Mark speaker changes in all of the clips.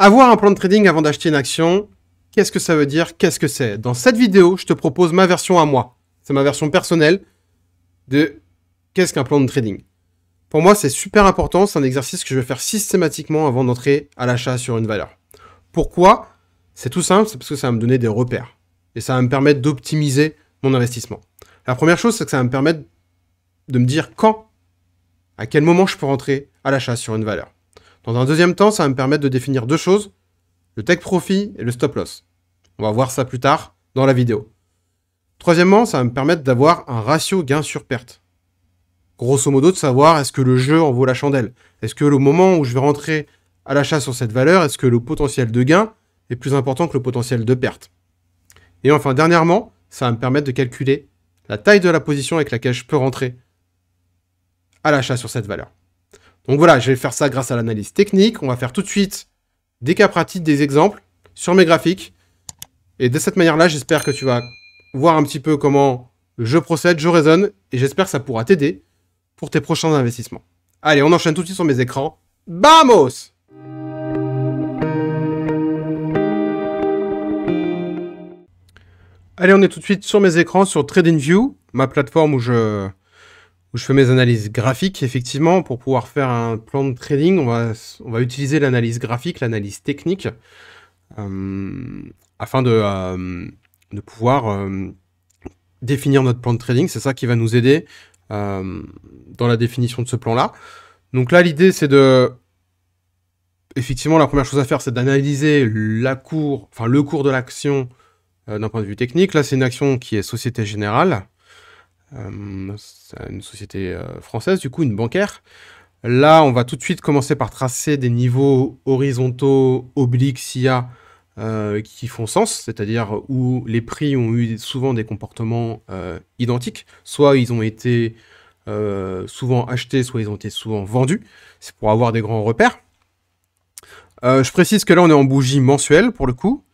Speaker 1: Avoir un plan de trading avant d'acheter une action, qu'est-ce que ça veut dire? Qu'est-ce que c'est? Dans cette vidéo, je te propose ma version à moi. C'est ma version personnelle de qu'est-ce qu'un plan de trading. Pour moi, c'est super important. C'est un exercice que je vais faire systématiquement avant d'entrer à l'achat sur une valeur. Pourquoi? C'est tout simple, c'est parce que ça va me donner des repères. Et ça va me permettre d'optimiser mon investissement. La première chose, c'est que ça va me permettre de me dire quand, à quel moment je peux rentrer à l'achat sur une valeur. Dans un deuxième temps, ça va me permettre de définir deux choses, le take profit et le stop loss. On va voir ça plus tard dans la vidéo. Troisièmement, ça va me permettre d'avoir un ratio gain sur perte. Grosso modo, de savoir est-ce que le jeu en vaut la chandelle. Est-ce que le moment où je vais rentrer à l'achat sur cette valeur, est-ce que le potentiel de gain est plus important que le potentiel de perte. Et enfin, dernièrement, ça va me permettre de calculer la taille de la position avec laquelle je peux rentrer à l'achat sur cette valeur. Donc voilà, je vais faire ça grâce à l'analyse technique. On va faire tout de suite des cas pratiques, des exemples sur mes graphiques. Et de cette manière-là, j'espère que tu vas voir un petit peu comment je procède, je raisonne, et j'espère que ça pourra t'aider pour tes prochains investissements. Allez, on enchaîne tout de suite sur mes écrans. Vamos! Allez, on est tout de suite sur mes écrans, sur TradingView, ma plateforme où je fais mes analyses graphiques. Effectivement, pour pouvoir faire un plan de trading, on va utiliser l'analyse graphique, l'analyse technique, afin de pouvoir définir notre plan de trading. C'est ça qui va nous aider dans la définition de ce plan-là. Donc là, l'idée, c'est de... Effectivement, la première chose à faire, c'est d'analyser le cours de l'action d'un point de vue technique. Là, c'est une action qui est Société Générale. C'est une société française, du coup, une bancaire. Là, on va tout de suite commencer par tracer des niveaux horizontaux, obliques, s'il y a, qui font sens, c'est-à-dire où les prix ont eu souvent des comportements identiques. Soit ils ont été souvent achetés, soit ils ont été souvent vendus. C'est pour avoir des grands repères. Je précise que là, on est en bougie mensuelle, pour le coup.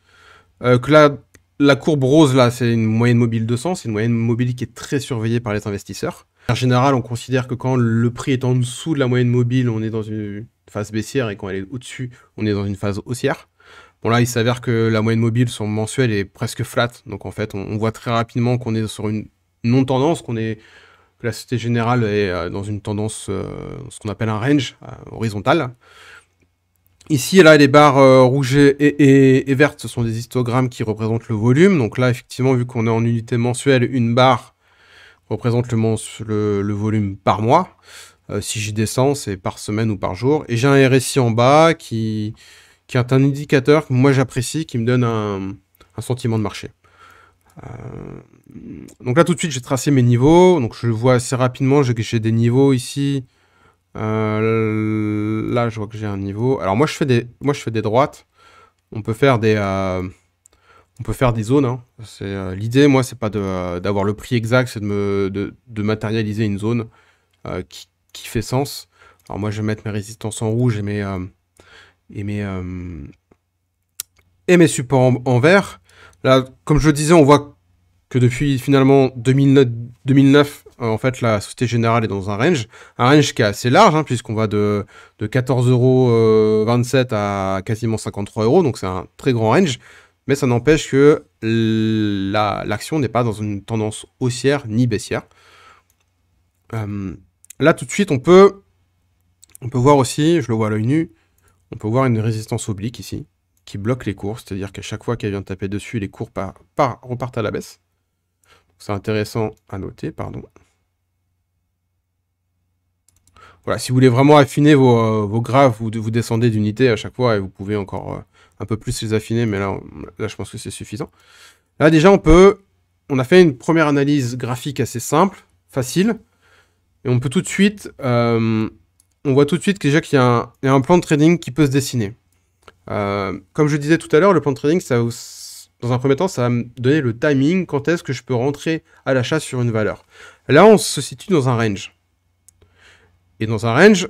Speaker 1: Que là, la courbe rose, là, c'est une moyenne mobile 200. C'est une moyenne mobile qui est très surveillée par les investisseurs. En général, on considère que quand le prix est en dessous de la moyenne mobile, on est dans une phase baissière, et quand elle est au-dessus, on est dans une phase haussière. Bon, là, il s'avère que la moyenne mobile sur mensuelle est presque flat. Donc, en fait, on voit très rapidement qu'on est sur une non-tendance, que la Société Générale est dans une tendance, ce qu'on appelle un range horizontal. Ici, là, les barres rouges et vertes, ce sont des histogrammes qui représentent le volume. Donc là, effectivement, vu qu'on est en unité mensuelle, une barre représente le volume par mois. Si j'y descends, c'est par semaine ou par jour. Et j'ai un RSI en bas qui est un indicateur que moi j'apprécie, qui me donne un sentiment de marché. Donc là, tout de suite, j'ai tracé mes niveaux. Donc je le vois assez rapidement, j'ai des niveaux ici. Là, je vois que j'ai un niveau. Alors moi, je fais des droites. On peut faire des zones. Hein. L'idée, moi, c'est pas d'avoir le prix exact, c'est de matérialiser une zone qui fait sens. Alors moi, je vais mettre mes résistances en rouge et mes supports en vert. Là, comme je le disais, on voit que depuis finalement 2009, en fait, la Société Générale est dans un range qui est assez large, hein, puisqu'on va de 14,27 € à quasiment 53 €, donc c'est un très grand range, mais ça n'empêche que l'action n'est pas dans une tendance haussière ni baissière. Là, tout de suite, on peut voir aussi, je le vois à l'œil nu, on peut voir une résistance oblique ici, qui bloque les cours, c'est-à-dire qu'à chaque fois qu'elle vient taper dessus, les cours repartent à la baisse. C'est intéressant à noter, pardon. Voilà, si vous voulez vraiment affiner vos graphes, vous descendez d'unité à chaque fois et vous pouvez encore un peu plus les affiner, mais là je pense que c'est suffisant. Là, déjà, on a fait une première analyse graphique assez simple, facile, et on peut tout de suite, on voit tout de suite déjà qu'il y a un plan de trading qui peut se dessiner. Comme je disais tout à l'heure, le plan de trading, dans un premier temps, ça va me donner le timing, quand est-ce que je peux rentrer à l'achat sur une valeur. Là, on se situe dans un range. Et dans un range,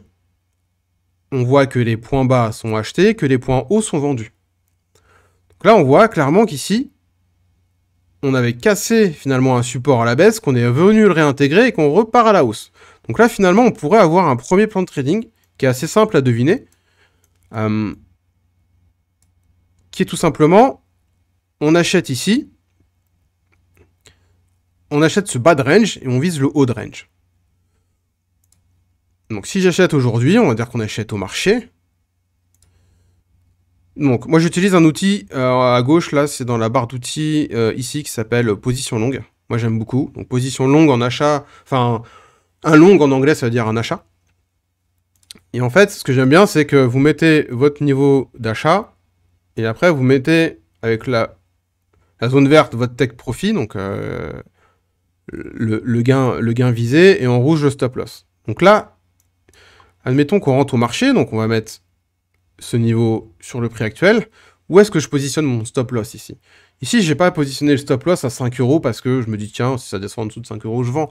Speaker 1: on voit que les points bas sont achetés, que les points hauts sont vendus. Donc là, on voit clairement qu'ici, on avait cassé finalement un support à la baisse, qu'on est venu le réintégrer et qu'on repart à la hausse. Donc là, finalement, on pourrait avoir un premier plan de trading qui est assez simple à deviner. qui est tout simplement, on achète ici, on achète ce bas de range et on vise le haut de range. Donc si j'achète aujourd'hui, on va dire qu'on achète au marché. Donc moi j'utilise un outil à gauche, là c'est dans la barre d'outils ici qui s'appelle position longue. Moi j'aime beaucoup. Donc position longue en achat, enfin un long en anglais ça veut dire un achat. Et en fait ce que j'aime bien c'est que vous mettez votre niveau d'achat et après vous mettez avec la zone verte votre take profit, donc le gain visé, et en rouge le stop loss. Donc là, admettons qu'on rentre au marché, donc on va mettre ce niveau sur le prix actuel. Où est-ce que je positionne mon stop loss ici? Ici, je n'ai pas positionné le stop loss à 5 € parce que je me dis, tiens, si ça descend en dessous de 5 €, je vends.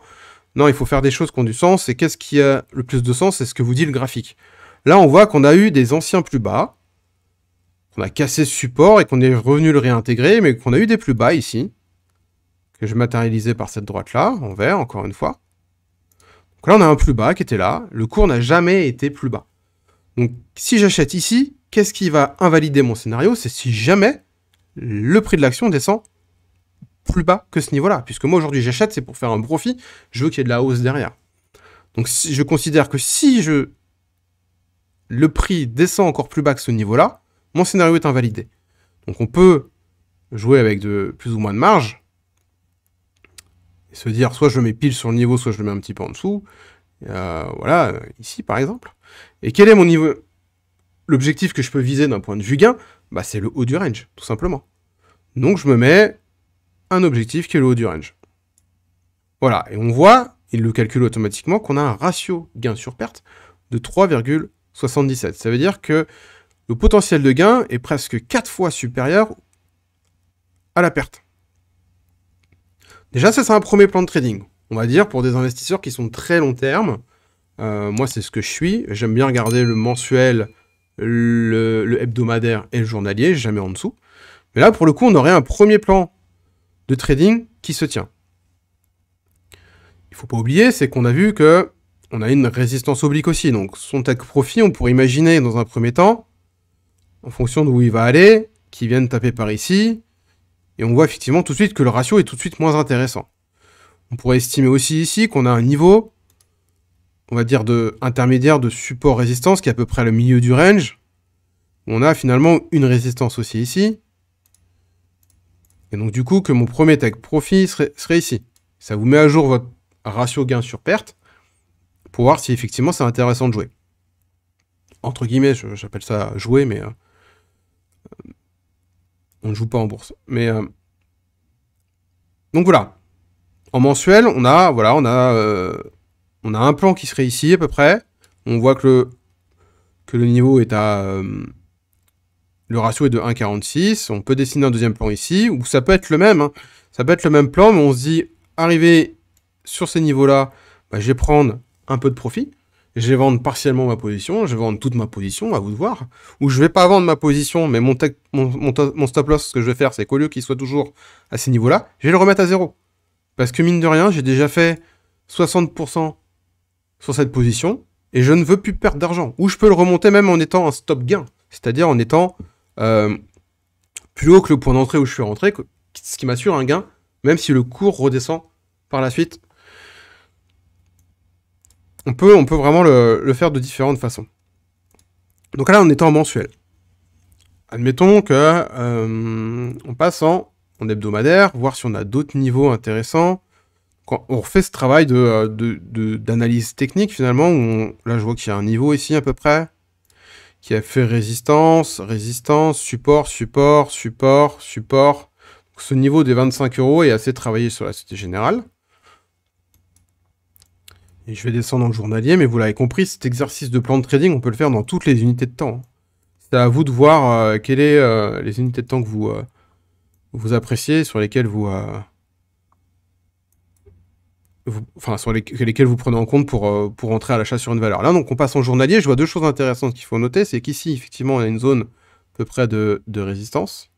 Speaker 1: Non, il faut faire des choses qui ont du sens. Et qu'est-ce qui a le plus de sens? C'est ce que vous dit le graphique. Là, on voit qu'on a eu des anciens plus bas, qu'on a cassé ce support et qu'on est revenu le réintégrer, mais qu'on a eu des plus bas ici, que je vais matérialiser par cette droite-là, en vert, encore une fois. Donc là, on a un plus bas qui était là. Le cours n'a jamais été plus bas. Donc, si j'achète ici, qu'est-ce qui va invalider mon scénario? C'est si jamais le prix de l'action descend plus bas que ce niveau-là. Puisque moi, aujourd'hui, j'achète, c'est pour faire un profit. Je veux qu'il y ait de la hausse derrière. Donc, si je considère que si le prix descend encore plus bas que ce niveau-là, mon scénario est invalidé. Donc, on peut jouer avec plus ou moins de marge. Et se dire, soit je le mets pile sur le niveau, soit je le mets un petit peu en dessous. Voilà, ici, par exemple. Et quel est mon niveau? L'objectif que je peux viser d'un point de vue gain, bah, c'est le haut du range, tout simplement. Donc je me mets un objectif qui est le haut du range. Voilà, et on voit, il le calcule automatiquement, qu'on a un ratio gain sur perte de 3,77. Ça veut dire que le potentiel de gain est presque 4 fois supérieur à la perte. Déjà, ça c'est un premier plan de trading. On va dire pour des investisseurs qui sont très long terme. Moi, c'est ce que je suis. J'aime bien regarder le mensuel, le hebdomadaire et le journalier, jamais en dessous. Mais là, pour le coup, on aurait un premier plan de trading qui se tient. Il ne faut pas oublier, c'est qu'on a vu que on a une résistance oblique aussi. Donc, son take profit, on pourrait imaginer dans un premier temps, en fonction d'où il va aller, qu'il vienne taper par ici. Et on voit effectivement tout de suite que le ratio est tout de suite moins intéressant. On pourrait estimer aussi ici qu'on a un niveau, on va dire, intermédiaire de support-résistance qui est à peu près le milieu du range. On a finalement une résistance aussi ici. Et donc du coup, que mon premier take profit serait ici. Ça vous met à jour votre ratio gain sur perte pour voir si effectivement c'est intéressant de jouer. Entre guillemets, j'appelle ça jouer, mais on ne joue pas en bourse. Mais donc voilà. En mensuel, on a un plan qui serait ici à peu près. On voit que le niveau est à... le ratio est de 1,46. On peut dessiner un deuxième plan ici, ou ça peut être le même. Hein. Ça peut être le même plan, mais on se dit, arrivé sur ces niveaux-là, bah, je vais prendre un peu de profit. Je vais vendre partiellement ma position. Je vais vendre toute ma position, à vous de voir. Ou je vais pas vendre ma position, mais mon stop loss, ce que je vais faire, c'est qu'au lieu qu'il soit toujours à ces niveaux-là, je vais le remettre à 0. Parce que mine de rien, j'ai déjà fait 60% sur cette position, et je ne veux plus perdre d'argent. Ou je peux le remonter même en étant un stop gain, c'est-à-dire en étant plus haut que le point d'entrée où je suis rentré, ce qui m'assure un gain, même si le cours redescend par la suite. On peut vraiment le faire de différentes façons. Donc là, on est en mensuel. Admettons que on passe en hebdomadaire, voir si on a d'autres niveaux intéressants. Quand on refait ce travail d'analyse technique, finalement, là, je vois qu'il y a un niveau ici, à peu près, qui a fait résistance, support. Donc, ce niveau des 25 € est assez travaillé sur la Société Générale. Et je vais descendre dans le journalier, mais vous l'avez compris, cet exercice de plan de trading, on peut le faire dans toutes les unités de temps. C'est à vous de voir quelles sont les unités de temps que vous appréciez, sur lesquelles sur lesquels vous prenez en compte pour entrer à l'achat sur une valeur. Là, donc, on passe en journalier. Je vois deux choses intéressantes qu'il faut noter. C'est qu'ici, effectivement, on a une zone à peu près de résistance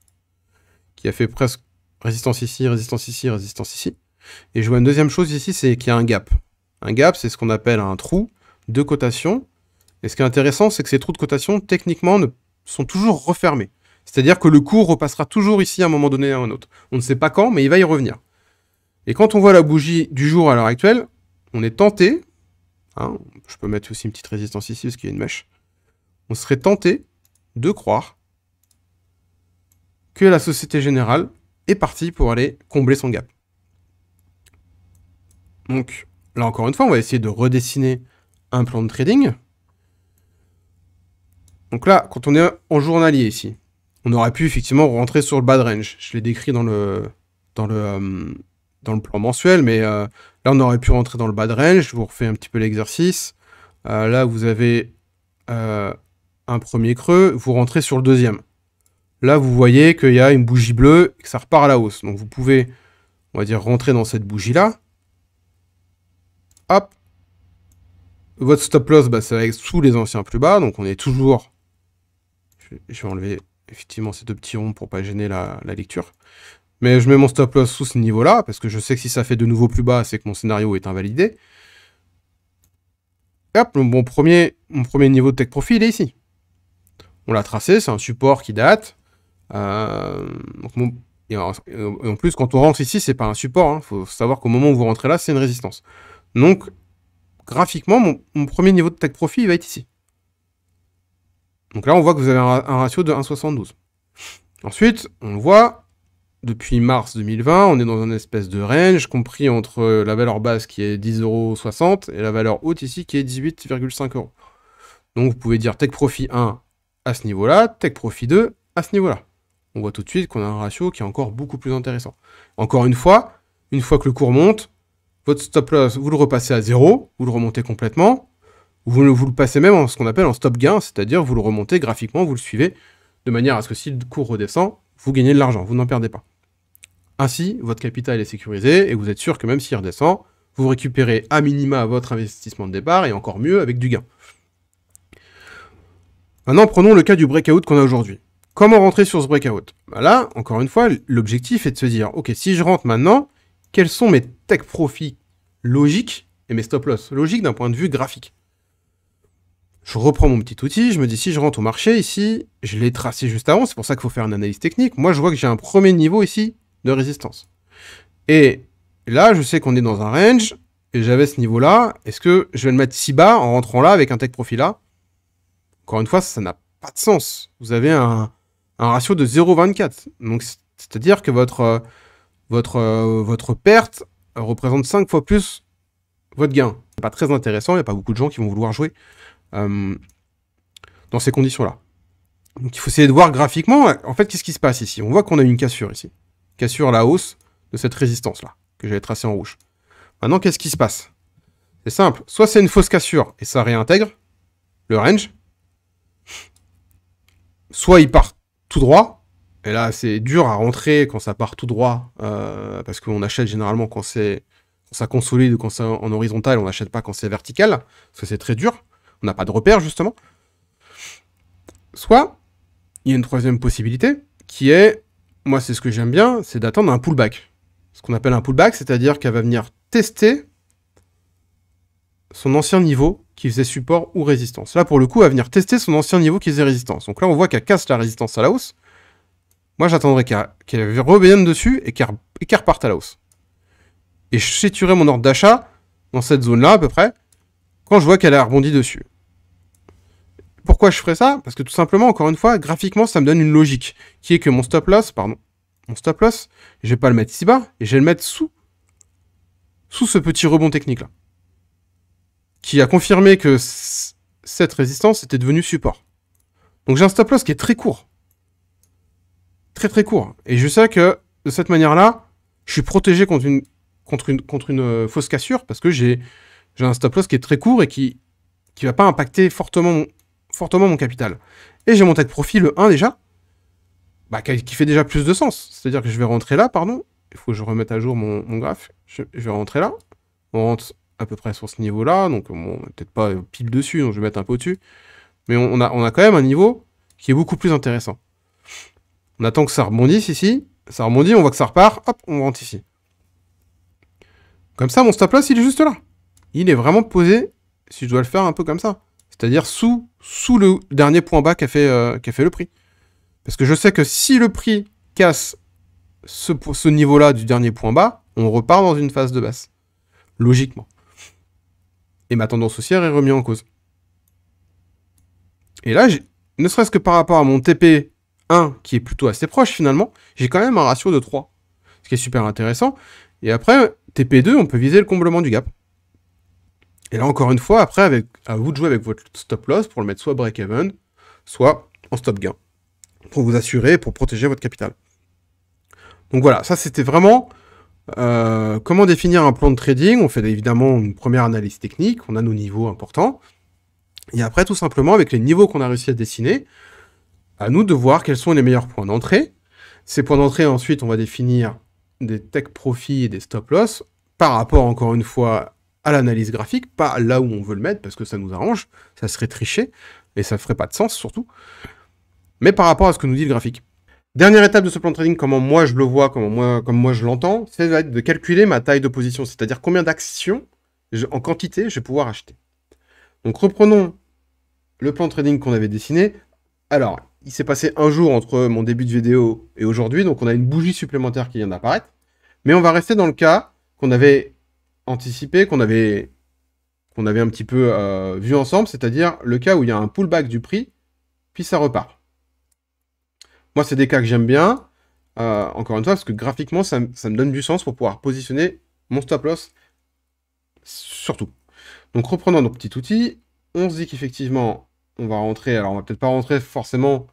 Speaker 1: qui a fait presque résistance ici, résistance ici, résistance ici. Et je vois une deuxième chose ici, c'est qu'il y a un gap. Un gap, c'est ce qu'on appelle un trou de cotation. Et ce qui est intéressant, c'est que ces trous de cotation, techniquement, sont toujours refermés. C'est-à-dire que le cours repassera toujours ici à un moment donné à un autre. On ne sait pas quand, mais il va y revenir. Et quand on voit la bougie du jour à l'heure actuelle, on est tenté, hein, je peux mettre aussi une petite résistance ici parce qu'il y a une mèche, on serait tenté de croire que la Société Générale est partie pour aller combler son gap. Donc là encore une fois, on va essayer de redessiner un plan de trading. Donc là, quand on est en journalier ici, on aurait pu effectivement rentrer sur le bas de range. Je l'ai décrit dans le plan mensuel, mais là on aurait pu rentrer dans le bas de range. Je vous refais un petit peu l'exercice. Là vous avez un premier creux, vous rentrez sur le deuxième. Là vous voyez qu'il y a une bougie bleue et que ça repart à la hausse. Donc vous pouvez, on va dire, rentrer dans cette bougie là. Hop. Votre stop loss, bah, ça va être sous les anciens plus bas, donc on est toujours... Je vais enlever effectivement ces deux petits ronds pour pas gêner la lecture. Mais je mets mon stop loss sous ce niveau-là, parce que je sais que si ça fait de nouveau plus bas, c'est que mon scénario est invalidé. Et hop, mon premier niveau de take profit, il est ici. On l'a tracé, c'est un support qui date. Et en plus, quand on rentre ici, c'est pas un support. Il faut savoir qu'au moment où vous rentrez là, c'est une résistance. Donc, graphiquement, mon premier niveau de take profit, il va être ici. Donc là, on voit que vous avez un ratio de 1,72. Ensuite, on voit, depuis mars 2020, on est dans une espèce de range, compris entre la valeur basse qui est 10,60 € et la valeur haute ici qui est 18,5 €. Donc vous pouvez dire take profit 1 à ce niveau-là, take profit 2 à ce niveau-là. On voit tout de suite qu'on a un ratio qui est encore beaucoup plus intéressant. Encore une fois que le cours monte, votre stop loss, vous le repassez à 0, vous le remontez complètement, vous le passez même en ce qu'on appelle en stop gain, c'est-à-dire vous le remontez graphiquement, vous le suivez, de manière à ce que si le cours redescend, vous gagnez de l'argent, vous n'en perdez pas. Ainsi, votre capital est sécurisé et vous êtes sûr que même s'il redescend, vous récupérez à minima votre investissement de départ et encore mieux avec du gain. Maintenant, prenons le cas du breakout qu'on a aujourd'hui. Comment rentrer sur ce breakout? Là, encore une fois, l'objectif est de se dire, ok, si je rentre maintenant, quels sont mes take profits logiques et mes stop loss logiques d'un point de vue graphique? Je reprends mon petit outil, je me dis si je rentre au marché ici, je l'ai tracé juste avant, c'est pour ça qu'il faut faire une analyse technique. Moi, je vois que j'ai un premier niveau ici de résistance. Et là, je sais qu'on est dans un range, et j'avais ce niveau-là. Est-ce que je vais le mettre si bas en rentrant là avec un take profit là? Encore une fois, ça n'a pas de sens. Vous avez un ratio de 0,24. Donc, c'est-à-dire que votre perte représente 5 fois plus votre gain. C'est pas très intéressant, il n'y a pas beaucoup de gens qui vont vouloir jouer dans ces conditions-là. Donc il faut essayer de voir graphiquement, en fait, qu'est-ce qui se passe ici? On voit qu'on a une cassure ici. Cassure à la hausse de cette résistance-là, que j'avais tracée en rouge. Maintenant, qu'est-ce qui se passe? C'est simple, soit c'est une fausse cassure et ça réintègre le range, soit il part tout droit, et là c'est dur à rentrer quand ça part tout droit, parce qu'on achète généralement quand ça consolide ou quand c'est en horizontal, on n'achète pas quand c'est vertical, parce que c'est très dur, on n'a pas de repère justement. Soit, il y a une troisième possibilité, qui est, moi c'est ce que j'aime bien, c'est d'attendre un pullback. Ce qu'on appelle un pullback, c'est-à-dire qu'elle va venir tester son ancien niveau qui faisait support ou résistance. Là, pour le coup, elle va venir tester son ancien niveau qui faisait résistance. Donc là, on voit qu'elle casse la résistance à la hausse. Moi, j'attendrai qu'elle revienne dessus et qu'elle reparte à la hausse. Et je situerai mon ordre d'achat dans cette zone-là, à peu près, quand je vois qu'elle a rebondi dessus. Pourquoi je ferais ça? Parce que tout simplement, encore une fois, graphiquement, ça me donne une logique, qui est que mon stop loss, je vais pas le mettre ici bas, et je vais le mettre sous ce petit rebond technique-là, qui a confirmé que cette résistance était devenue support. Donc j'ai un stop loss qui est très court. Très très court. Et je sais que, de cette manière-là, je suis protégé contre une fausse cassure, parce que j'ai un stop loss qui est très court et qui va pas impacter fortement mon capital. Et j'ai mon take profit, le 1 déjà, qui fait déjà plus de sens. C'est-à-dire que je vais rentrer là, pardon. Il faut que je remette à jour mon graphe. Je vais rentrer là. On rentre à peu près sur ce niveau-là. Donc, bon, peut-être pas pile dessus, donc je vais mettre un peu au-dessus. Mais on a quand même un niveau qui est beaucoup plus intéressant. On attend que ça rebondisse ici. Ça rebondit, on voit que ça repart. Hop, on rentre ici. Comme ça, mon stop loss, il est juste là. Il est vraiment posé, si je dois le faire un peu comme ça. C'est-à-dire sous le dernier point bas qu'a fait le prix. Parce que je sais que si le prix casse ce niveau-là du dernier point bas, on repart dans une phase de baisse. Logiquement. Et ma tendance haussière est remise en cause. Et là, ne serait-ce que par rapport à mon TP1, qui est plutôt assez proche finalement, j'ai quand même un ratio de 3. Ce qui est super intéressant. Et après, TP2, on peut viser le comblement du gap. Et là, encore une fois, après, à vous de jouer avec votre stop loss pour le mettre soit break-even, soit en stop gain. Pour vous assurer, pour protéger votre capital. Donc voilà, ça c'était vraiment comment définir un plan de trading. On fait évidemment une première analyse technique, on a nos niveaux importants. Et après, tout simplement, avec les niveaux qu'on a réussi à dessiner, à nous de voir quels sont les meilleurs points d'entrée. Ces points d'entrée, ensuite, on va définir des take profits et des stop loss par rapport, encore une fois, à l'analyse graphique, pas là où on veut le mettre, parce que ça nous arrange, ça serait tricher, et ça ferait pas de sens, surtout, mais par rapport à ce que nous dit le graphique. Dernière étape de ce plan de trading, comment moi je le vois, comme moi je l'entends, c'est de calculer ma taille de position, c'est-à-dire combien d'actions en quantité je vais pouvoir acheter. Donc reprenons le plan de trading qu'on avait dessiné. Alors, il s'est passé un jour entre mon début de vidéo et aujourd'hui, donc on a une bougie supplémentaire qui vient d'apparaître. Mais on va rester dans le cas qu'on avait anticipé, qu'on avait un petit peu vu ensemble, c'est-à-dire le cas où il y a un pullback du prix, puis ça repart. Moi, c'est des cas que j'aime bien, encore une fois, parce que graphiquement, ça me donne du sens pour pouvoir positionner mon stop loss, surtout. Donc, reprenons notre petit outil. On se dit qu'effectivement, on va rentrer. Alors, on va peut-être pas rentrer forcément.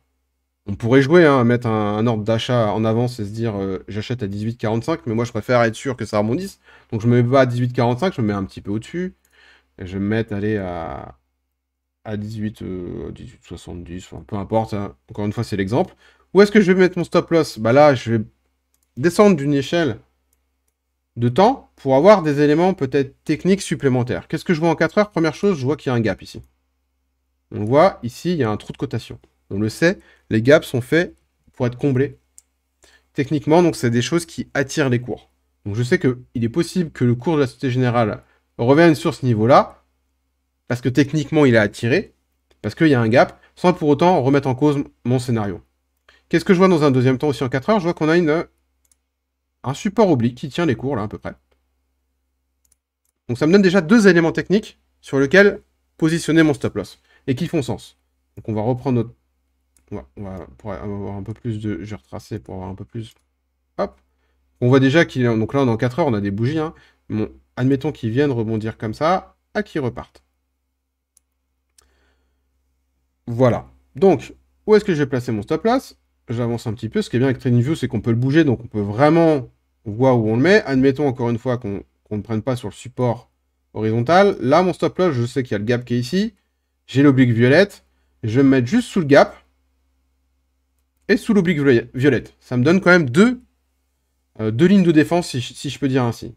Speaker 1: On pourrait jouer, hein, mettre un ordre d'achat en avance et se dire j'achète à 18,45, mais moi, je préfère être sûr que ça rebondisse. Donc, je me mets pas à 18,45, je me mets un petit peu au-dessus. Et je vais me mettre, aller à 18,70, enfin, peu importe. Hein. Encore une fois, c'est l'exemple. Où est-ce que je vais mettre mon stop loss? Bah là, je vais descendre d'une échelle de temps pour avoir des éléments peut-être techniques supplémentaires. Qu'est-ce que je vois en 4 heures? Première chose, je vois qu'il y a un gap ici. On le voit, ici, il y a un trou de cotation. On le sait, les gaps sont faits pour être comblés. Techniquement, donc, c'est des choses qui attirent les cours. Donc, je sais qu'il est possible que le cours de la Société Générale revienne sur ce niveau-là, parce que techniquement, il est attiré, parce qu'il y a un gap, sans pour autant remettre en cause mon scénario. Qu'est-ce que je vois dans un deuxième temps aussi en 4 heures? Je vois qu'on a un support oblique qui tient les cours, là, à peu près. Donc ça me donne déjà 2 éléments techniques sur lesquels positionner mon stop loss, et qui font sens. Donc on va reprendre notre... pour avoir un peu plus de... Je vais retracer pour avoir un peu plus... Hop. On voit déjà qu'il est... Donc là, dans 4 heures, on a des bougies. Hein. Bon, admettons qu'ils viennent rebondir comme ça, à qu'ils repartent. Voilà. Donc, où est-ce que je vais placer mon stop loss? J'avance un petit peu. Ce qui est bien avec TradingView, c'est qu'on peut le bouger, donc on peut vraiment voir où on le met. Admettons encore une fois qu'on ne prenne pas sur le support horizontal. Là, mon stop loss, je sais qu'il y a le gap qui est ici. J'ai l'oblique violette. Je vais me mettre juste sous le gap et sous l'oblique violette. Ça me donne quand même deux lignes de défense, si je peux dire ainsi.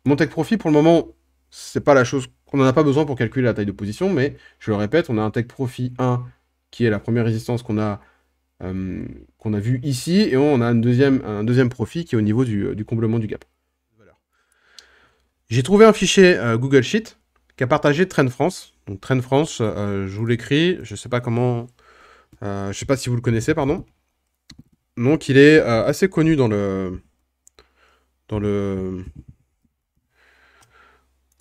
Speaker 1: Mon take profit, pour le moment, c'est pas la chose qu'on n'en a pas besoin pour calculer la taille de position, mais je le répète, on a un take profit 1 qui est la première résistance qu'on a vu ici, et on a un deuxième profit qui est au niveau du comblement du gap. J'ai trouvé un fichier Google Sheet qu'a partagé Trend France. Donc Trend France, je vous l'écris, je sais pas comment, je sais pas si vous le connaissez, pardon. Donc il est assez connu dans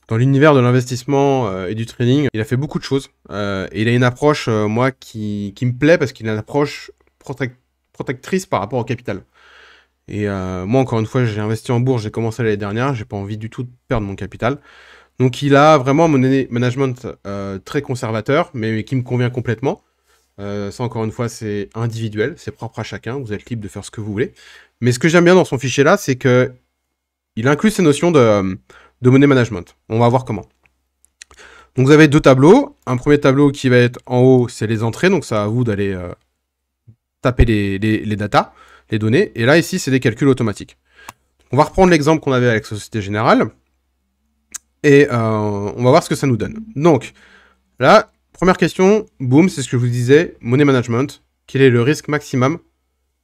Speaker 1: l'univers de l'investissement et du trading. Il a fait beaucoup de choses. Et il a une approche, moi, qui me plaît parce qu'il a une approche protectrice par rapport au capital. Et moi, encore une fois, j'ai investi en bourse, j'ai commencé l'année dernière, j'ai pas envie du tout de perdre mon capital. Donc il a vraiment un management très conservateur, mais qui me convient complètement. Ça, encore une fois, c'est individuel, c'est propre à chacun, vous êtes libre de faire ce que vous voulez. Mais ce que j'aime bien dans son fichier-là, c'est que il inclut ces notions de money management. On va voir comment. Donc vous avez 2 tableaux. Un premier tableau qui va être en haut, c'est les entrées. Donc ça à vous d'aller taper les datas, les données. Et là, ici, c'est des calculs automatiques. On va reprendre l'exemple qu'on avait avec Société Générale. Et on va voir ce que ça nous donne. Donc là, première question, boum, c'est ce que je vous disais, money management. Quel est le risque maximum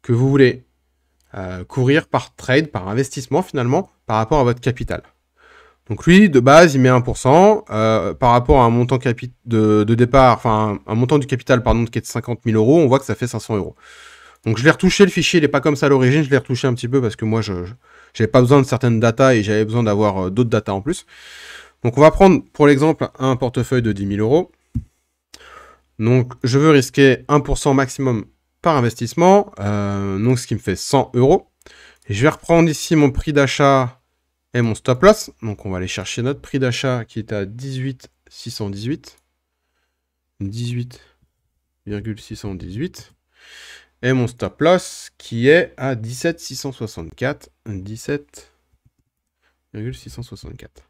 Speaker 1: que vous voulez courir par trade, par investissement finalement, par rapport à votre capital. Donc lui, de base, il met 1%, par rapport à un montant de départ, enfin un montant du capital, pardon, qui est de 50 000 €, on voit que ça fait 500 €. Donc je l'ai retouché, le fichier, il n'est pas comme ça à l'origine, je l'ai retouché un petit peu parce que moi, je n'avais pas besoin de certaines datas et j'avais besoin d'avoir d'autres datas en plus. Donc on va prendre pour l'exemple un portefeuille de 10 000 euros. Donc je veux risquer 1% maximum par investissement, donc ce qui me fait 100 euros. Et je vais reprendre ici mon prix d'achat et mon stop loss. Donc on va aller chercher notre prix d'achat qui est à 18 618. 18,618. Et mon stop loss qui est à 17 664. 17,664.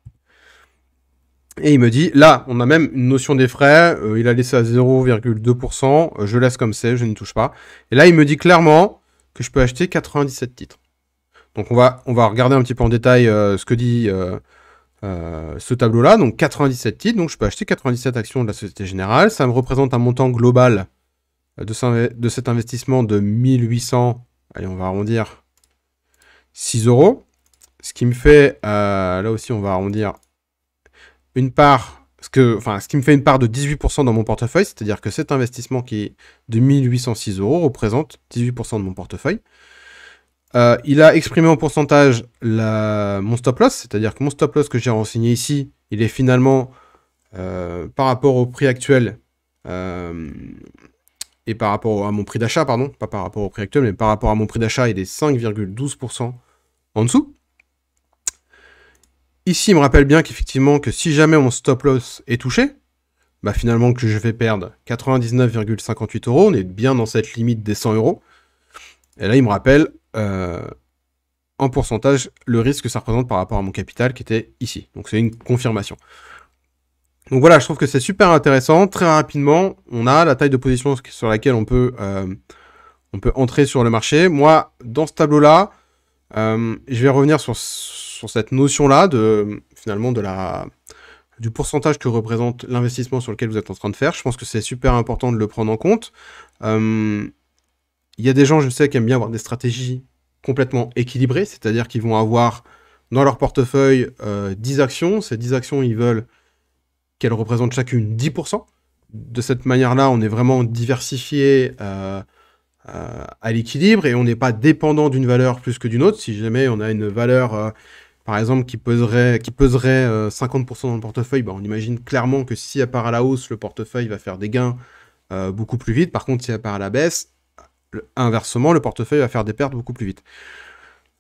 Speaker 1: Et il me dit, là, on a même une notion des frais, il a laissé à 0,2%, je laisse comme c'est, je ne touche pas. Et là, il me dit clairement que je peux acheter 97 titres. Donc on va regarder un petit peu en détail ce que dit ce tableau-là. Donc 97 titres, donc je peux acheter 97 actions de la Société Générale. Ça me représente un montant global de cet investissement de 1800, allez, on va arrondir, 6 euros. Ce qui me fait, là aussi on va arrondir, une part, ce qui me fait une part de 18% dans mon portefeuille, c'est-à-dire que cet investissement qui est de 1806 euros représente 18% de mon portefeuille. Il a exprimé en pourcentage mon stop loss, c'est-à-dire que mon stop loss que j'ai renseigné ici, il est finalement par rapport au prix actuel et par rapport à mon prix d'achat, pardon, pas par rapport au prix actuel, mais par rapport à mon prix d'achat, il est 5,12% en dessous. Ici, il me rappelle bien qu'effectivement, que si jamais mon stop loss est touché, bah finalement que je vais perdre 99,58 euros, on est bien dans cette limite des 100 euros. Et là, il me rappelle en pourcentage le risque que ça représente par rapport à mon capital qui était ici. Donc c'est une confirmation. Donc voilà, je trouve que c'est super intéressant. Très rapidement, on a la taille de position sur laquelle on peut entrer sur le marché. Moi, dans ce tableau-là, je vais revenir sur cette notion-là finalement du pourcentage que représente l'investissement sur lequel vous êtes en train de faire. Je pense que c'est super important de le prendre en compte. Il y a des gens, je sais, qui aiment bien avoir des stratégies complètement équilibrées, c'est-à-dire qu'ils vont avoir dans leur portefeuille 10 actions. Ces 10 actions, ils veulent qu'elles représentent chacune 10%. De cette manière-là, on est vraiment diversifié à l'équilibre et on n'est pas dépendant d'une valeur plus que d'une autre. Si jamais on a une valeur, par exemple, qui peserait 50% dans le portefeuille, bah, on imagine clairement que si elle part à la hausse, le portefeuille va faire des gains beaucoup plus vite. Par contre, si elle part à la baisse, inversement, le portefeuille va faire des pertes beaucoup plus vite.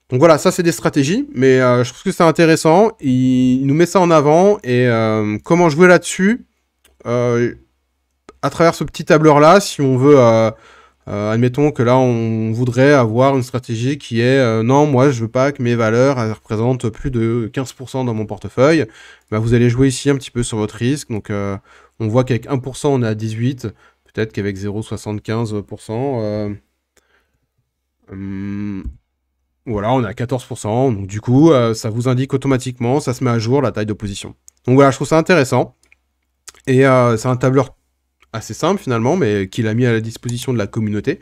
Speaker 1: Donc voilà, ça c'est des stratégies, mais je trouve que c'est intéressant. Il nous met ça en avant et comment jouer là-dessus à travers ce petit tableur-là, si on veut, admettons que là on voudrait avoir une stratégie qui est non, moi je veux pas que mes valeurs elles représentent plus de 15% dans mon portefeuille. Bah, vous allez jouer ici un petit peu sur votre risque. Donc on voit qu'avec 1% on est à 18, peut-être qu'avec 0,75%. Voilà, on est à 14%, donc du coup, ça vous indique automatiquement, ça se met à jour la taille de position. Donc voilà, je trouve ça intéressant. Et c'est un tableur assez simple finalement, mais qu'il a mis à la disposition de la communauté.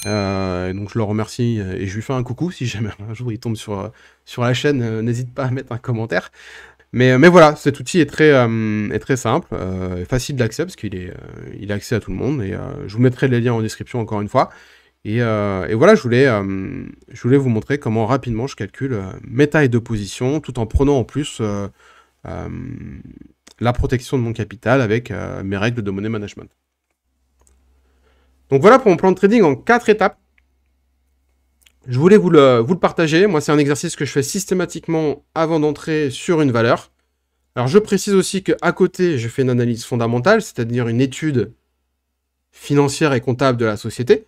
Speaker 1: Donc je le remercie et je lui fais un coucou si jamais un jour il tombe sur la chaîne, n'hésite pas à mettre un commentaire. Mais voilà, cet outil est très simple, facile d'accès parce qu'il il est accès à tout le monde. Et je vous mettrai les liens en description encore une fois. Et voilà, je voulais vous montrer comment rapidement je calcule mes tailles de position tout en prenant en plus la protection de mon capital avec mes règles de money management. Donc voilà pour mon plan de trading en 4 étapes. Je voulais vous le partager. Moi, c'est un exercice que je fais systématiquement avant d'entrer sur une valeur. Alors, je précise aussi qu'à côté, je fais une analyse fondamentale, c'est-à-dire une étude financière et comptable de la société.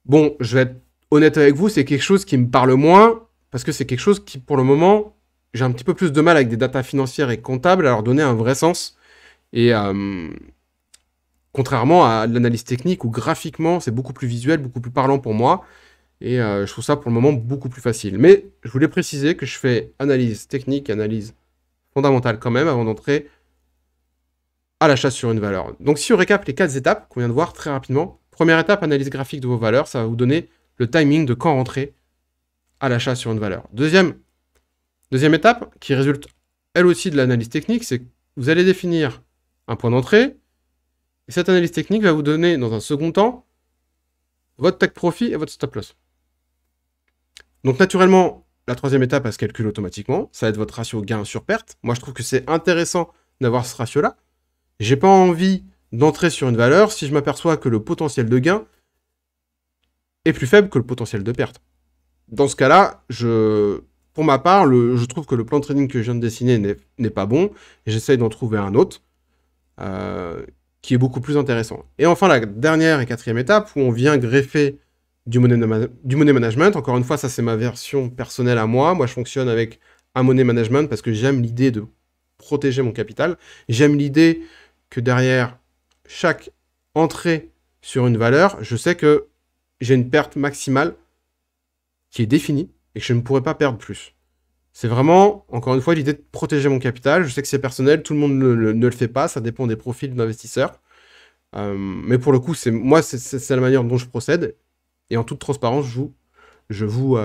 Speaker 1: Bon, je vais être honnête avec vous, c'est quelque chose qui me parle moins, parce que c'est quelque chose qui, pour le moment, j'ai un petit peu plus de mal avec des datas financières et comptables à leur donner un vrai sens. Et contrairement à l'analyse technique, où graphiquement, c'est beaucoup plus visuel, beaucoup plus parlant pour moi. Et je trouve ça, pour le moment, beaucoup plus facile. Mais je voulais préciser que je fais analyse technique, analyse fondamentale quand même, avant d'entrer à l'achat sur une valeur. Donc si on récap les 4 étapes qu'on vient de voir très rapidement, première étape, analyse graphique de vos valeurs, ça va vous donner le timing de quand rentrer à l'achat sur une valeur. Deuxième étape, qui résulte elle aussi de l'analyse technique, c'est que vous allez définir un point d'entrée, et cette analyse technique va vous donner, dans un second temps, votre take profit et votre stop loss. Donc naturellement, la troisième étape, elle se calcule automatiquement. Ça va être votre ratio gain sur perte. Moi, je trouve que c'est intéressant d'avoir ce ratio-là. J'ai pas envie d'entrer sur une valeur si je m'aperçois que le potentiel de gain est plus faible que le potentiel de perte. Dans ce cas-là, pour ma part, je trouve que le plan de trading que je viens de dessiner n'est pas bon, et j'essaye d'en trouver un autre qui est beaucoup plus intéressant. Et enfin, la dernière et quatrième étape, où on vient greffer du money management. Encore une fois, ça c'est ma version personnelle à moi. Moi, je fonctionne avec un money management parce que j'aime l'idée de protéger mon capital. J'aime l'idée que derrière chaque entrée sur une valeur, je sais que j'ai une perte maximale qui est définie et que je ne pourrais pas perdre plus. C'est vraiment, encore une fois, l'idée de protéger mon capital. Je sais que c'est personnel, tout le monde ne le fait pas, ça dépend des profils d'investisseurs. Mais pour le coup, c'est la manière dont je procède. Et en toute transparence, je vous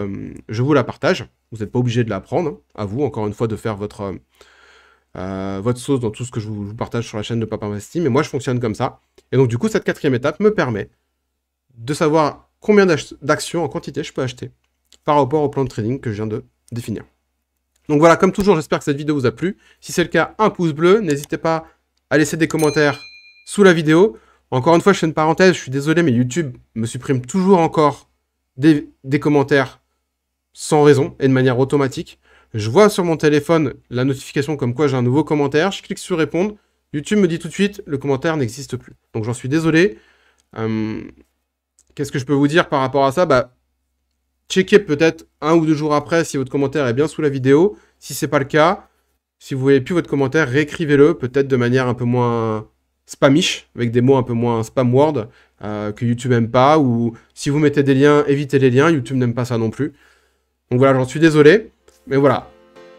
Speaker 1: la partage. Vous n'êtes pas obligé de la prendre. Hein. À vous, encore une fois, de faire votre sauce dans tout ce que je vous partage sur la chaîne de Papa Investi. Mais moi, je fonctionne comme ça. Et donc, du coup, cette quatrième étape me permet de savoir combien d'actions en quantité je peux acheter par rapport au plan de trading que je viens de définir. Donc voilà, comme toujours, j'espère que cette vidéo vous a plu. Si c'est le cas, un pouce bleu. N'hésitez pas à laisser des commentaires sous la vidéo. Encore une fois, je fais une parenthèse, je suis désolé, mais YouTube me supprime toujours encore des commentaires sans raison et de manière automatique. Je vois sur mon téléphone la notification comme quoi j'ai un nouveau commentaire, je clique sur répondre, YouTube me dit tout de suite, le commentaire n'existe plus. Donc j'en suis désolé. Qu'est-ce que je peux vous dire par rapport à ça? Bah, checkez peut-être 1 ou 2 jours après si votre commentaire est bien sous la vidéo. Si c'est pas le cas, si vous voyez plus votre commentaire, réécrivez-le peut-être de manière un peu moins spamish, avec des mots un peu moins spam word, que YouTube n'aime pas, ou si vous mettez des liens, évitez les liens, YouTube n'aime pas ça non plus. Donc voilà, j'en suis désolé, mais voilà.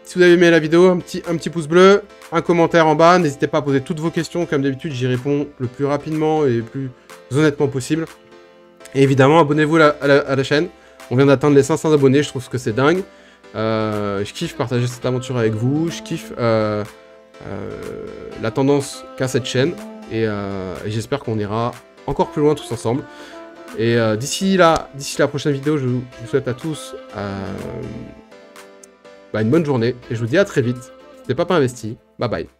Speaker 1: Si vous avez aimé la vidéo, un petit pouce bleu, un commentaire en bas, n'hésitez pas à poser toutes vos questions, comme d'habitude, j'y réponds le plus rapidement et le plus honnêtement possible. Et évidemment, abonnez-vous à la chaîne, on vient d'atteindre les 500 abonnés, je trouve que c'est dingue. Je kiffe partager cette aventure avec vous, je kiffe la tendance qu'a cette chaîne. Et j'espère qu'on ira encore plus loin tous ensemble. Et d'ici la prochaine vidéo, je vous souhaite à tous une bonne journée. Et je vous dis à très vite. C'était Papa Investi. Bye bye.